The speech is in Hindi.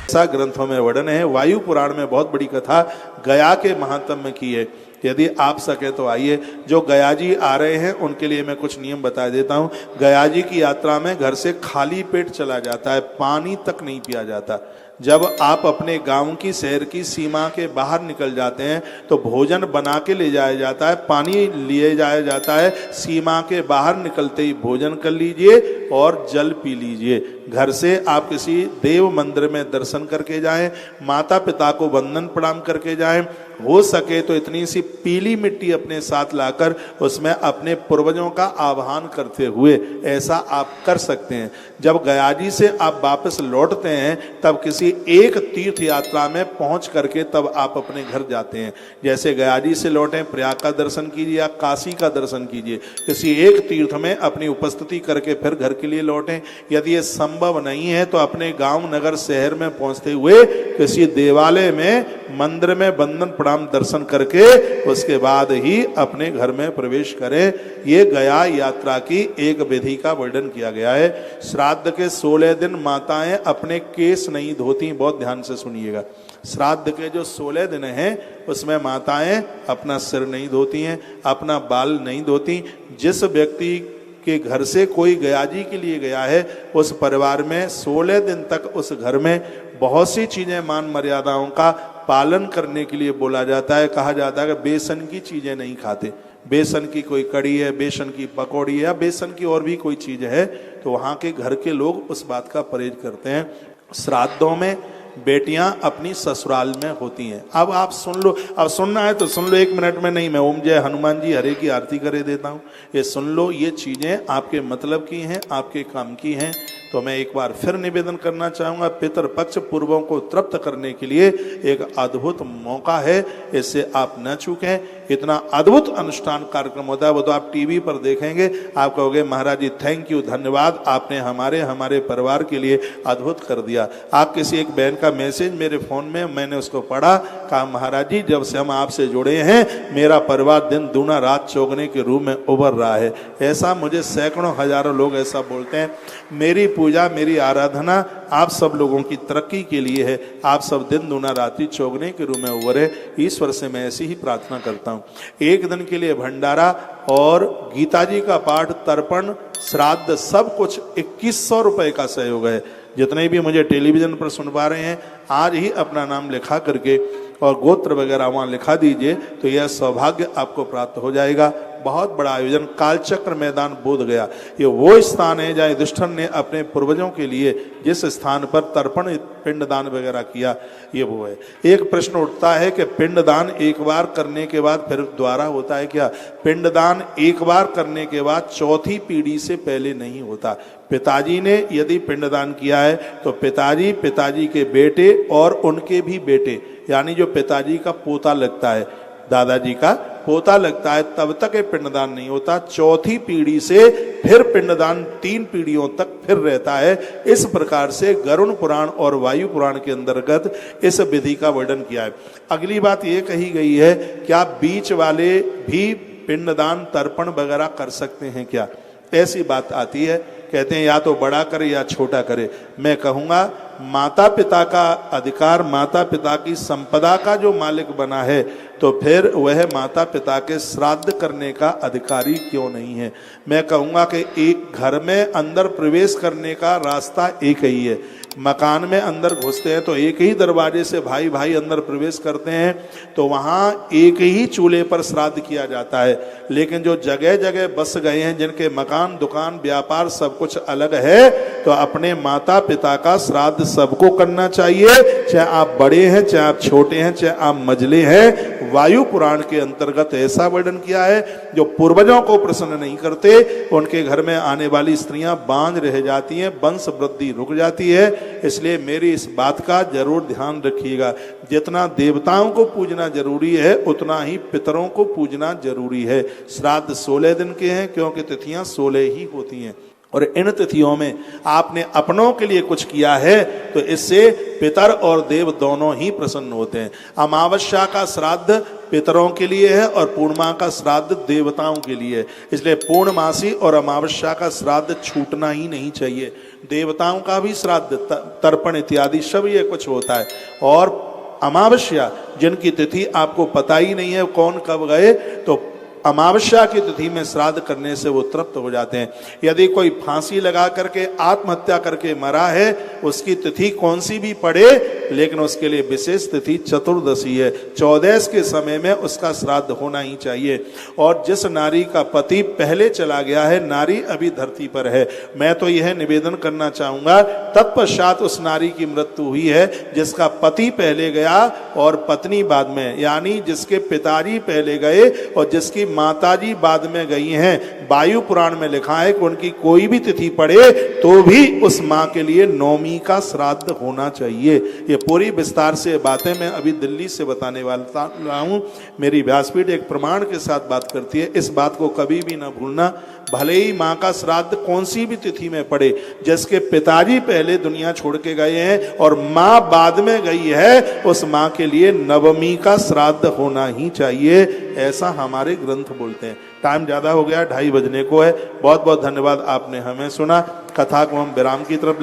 ऐसा ग्रंथों में वर्णन है। वायु पुराण में बहुत बड़ी कथा गया के महात्म्य की है। यदि आप सके तो आइए। जो गया जी आ रहे हैं उनके लिए मैं कुछ नियम बता देता हूँ। गया जी की यात्रा में घर से खाली पेट चला जाता है, पानी तक नहीं पिया जाता। जब आप अपने गांव की शहर की सीमा के बाहर निकल जाते हैं तो भोजन बना के ले जाया जाता है, पानी लिए जाया जाता है। सीमा के बाहर निकलते ही भोजन कर लीजिए और जल पी लीजिए। घर से आप किसी देव मंदिर में दर्शन करके जाएं, माता पिता को वंदन प्रणाम करके जाएं। हो सके तो इतनी सी पीली मिट्टी अपने साथ लाकर उसमें अपने पूर्वजों का आह्वान करते हुए ऐसा आप कर सकते हैं। जब गया जी से आप वापस लौटते हैं तब किसी एक तीर्थ यात्रा में पहुंच करके तब आप अपने घर जाते हैं। जैसे गया जी से लौटें, प्रयाग का दर्शन कीजिए या काशी का दर्शन कीजिए। किसी एक तीर्थ में अपनी उपस्थिति करके फिर घर के लिए लौटें। यदि ये संभव नहीं है तो अपने गांव नगर शहर में पहुंचते हुए किसी देवालय में मंदिर में वंदन प्रणाम दर्शन करके उसके बाद ही अपने घर में प्रवेश करें। ये गया यात्रा की एक विधि का वर्णन किया गया है। श्राद्ध के 16 दिन माताएं अपने केस नहीं धोती। बहुत ध्यान से सुनिएगा। श्राद्ध के जो 16 दिन हैं उसमें माताएं अपना सिर नहीं धोती हैं, अपना बाल नहीं धोती। जिस व्यक्ति के घर से कोई गया जी के लिए गया है उस परिवार में 16 दिन तक उस घर में बहुत सी चीजें मान मर्यादाओं का पालन करने के लिए बोला जाता है। कहा जाता है कि बेसन की चीजें नहीं खाते। बेसन की कोई कड़ी है, बेसन की पकौड़ी है या बेसन की और भी कोई चीज है तो वहाँ के घर के लोग उस बात का परहेज करते हैं। श्राद्धों में बेटियां अपनी ससुराल में होती हैं। अब आप सुन लो, अब सुनना है तो सुन लो, 1 मिनट में नहीं। मैं ओम जय हनुमान जी हरे की आरती करे देता हूँ। ये सुन लो, ये चीजें आपके मतलब की हैं, आपके काम की हैं। तो मैं एक बार फिर निवेदन करना चाहूँगा, पितृपक्ष पूर्वों को तृप्त करने के लिए एक अद्भुत मौका है, इससे आप न चूकें। इतना अद्भुत अनुष्ठान कार्यक्रम होता है, वो तो आप टीवी पर देखेंगे, आप कहोगे महाराज जी थैंक यू, धन्यवाद, आपने हमारे परिवार के लिए अद्भुत कर दिया। आप किसी एक बहन का मैसेज मेरे फ़ोन में, मैंने उसको पढ़ा, कहा महाराज जी जब से हम आपसे जुड़े हैं मेरा परिवार दिन दूना रात चौगने के रूप में उभर रहा है। ऐसा मुझे सैकड़ों हजारों लोग ऐसा बोलते हैं। मेरी पूजा, मेरी आराधना आप सब लोगों की तरक्की के लिए है। आप सब दिन दूना रात्रि चौगने के रूप में उभरे, ईश्वर से मैं ऐसी ही प्रार्थना करता हूँ। एक दिन के लिए भंडारा और गीता जी का पाठ, तर्पण, श्राद्ध सब कुछ 2100 रुपए का सहयोग है। जितने भी मुझे टेलीविजन पर सुन पा रहे हैं आज ही अपना नाम लिखा करके और गोत्र वगैरह वहाँ लिखा दीजिए तो यह सौभाग्य आपको प्राप्त हो जाएगा। बहुत बड़ा आयोजन, कालचक्र मैदान बोध गया। ये वो स्थान है जहाँ युधिष्ठिर ने अपने पूर्वजों के लिए जिस स्थान पर तर्पण पिंडदान वगैरह किया, ये वो है। एक प्रश्न उठता है कि पिंडदान एक बार करने के बाद फिर दोबारा होता है क्या? पिंडदान एक बार करने के बाद चौथी पीढ़ी से पहले नहीं होता। पिताजी ने यदि पिंडदान किया है तो पिताजी, पिताजी के बेटे और उनके भी बेटे, यानी जो पिताजी का पोता लगता है, दादाजी का पोता लगता है, तब तक ये पिंडदान नहीं होता। चौथी पीढ़ी से फिर पिंडदान 3 पीढ़ियों तक फिर रहता है। इस प्रकार से गरुड़ पुराण और वायु पुराण के अंतर्गत इस विधि का वर्णन किया है। अगली बात ये कही गई है, क्या बीच वाले भी पिंडदान तर्पण वगैरह कर सकते हैं क्या? ऐसी बात आती है, कहते हैं या तो बड़ा करे या छोटा करे। मैं कहूँगा माता पिता का अधिकार, माता पिता की संपदा का जो मालिक बना है तो फिर वह माता पिता के श्राद्ध करने का अधिकारी क्यों नहीं है? मैं कहूँगा कि एक घर में अंदर प्रवेश करने का रास्ता एक ही है। मकान में अंदर घुसते हैं तो एक ही दरवाजे से भाई भाई अंदर प्रवेश करते हैं तो वहाँ एक ही चूल्हे पर श्राद्ध किया जाता है। लेकिन जो जगह जगह बस गए हैं, जिनके मकान, दुकान, व्यापार सब कुछ अलग है, तो अपने माता पिता का श्राद्ध सबको करना चाहिए, चाहे आप बड़े हैं, चाहे आप छोटे हैं, चाहे आप मझले हैं। वायु पुराण के अंतर्गत ऐसा वर्णन किया है, जो पूर्वजों को प्रसन्न नहीं करते उनके घर में आने वाली स्त्रियां बांझ रह जाती हैं, वंश वृद्धि रुक जाती है। इसलिए मेरी इस बात का जरूर ध्यान रखिएगा। जितना देवताओं को पूजना जरूरी है उतना ही पितरों को पूजना जरूरी है। श्राद्ध 16 दिन के हैं क्योंकि तिथियां 16 ही होती हैं। और इन तिथियों में आपने अपनों के लिए कुछ किया है तो इससे पितर और देव दोनों ही प्रसन्न होते हैं। अमावस्या का श्राद्ध पितरों के लिए है और पूर्णिमा का श्राद्ध देवताओं के लिए है, इसलिए पूर्णमासी और अमावस्या का श्राद्ध छूटना ही नहीं चाहिए। देवताओं का भी श्राद्ध, तर्पण इत्यादि सब ये कुछ होता है। और अमावस्या जिनकी तिथि आपको पता ही नहीं है कौन कब गए, तो अमावस्या की तिथि में श्राद्ध करने से वो तृप्त हो जाते हैं। यदि कोई फांसी लगा करके आत्महत्या करके मरा है, उसकी तिथि कौन सी भी पड़े, लेकिन उसके लिए विशेष तिथि चतुर्दशी है। 14 के समय में उसका श्राद्ध होना ही चाहिए। और जिस नारी का पति पहले चला गया है, नारी अभी धरती पर है, मैं तो यह निवेदन करना चाहूंगा, तत्पश्चात उस नारी की मृत्यु हुई है जिसका पति पहले गया और पत्नी बाद में, यानी जिसके पिताजी पहले गए और जिसकी माताजी बाद में गई हैं। वायु पुराण में लिखा है कि उनकी कोई भी तिथि पड़े तो भी उस माँ के लिए नौमी का श्राद्ध होना चाहिए। ये पूरी विस्तार से बातें मैं अभी दिल्ली से बताने वाला हूँ। मेरी व्यासपीठ एक प्रमाण के साथ बात करती है, इस बात को कभी भी ना भूलना। भले ही माँ का श्राद्ध कौन सी भी तिथि में पड़े, जिसके पिताजी पहले दुनिया छोड़ के गए हैं और माँ बाद में गई है, उस माँ के लिए नवमी का श्राद्ध होना ही चाहिए, ऐसा हमारे ग्रंथ बोलते हैं। टाइम ज़्यादा हो गया, 2:30 बजने को है। बहुत बहुत धन्यवाद, आपने हमें सुना। कथा को हम विराम की तरफ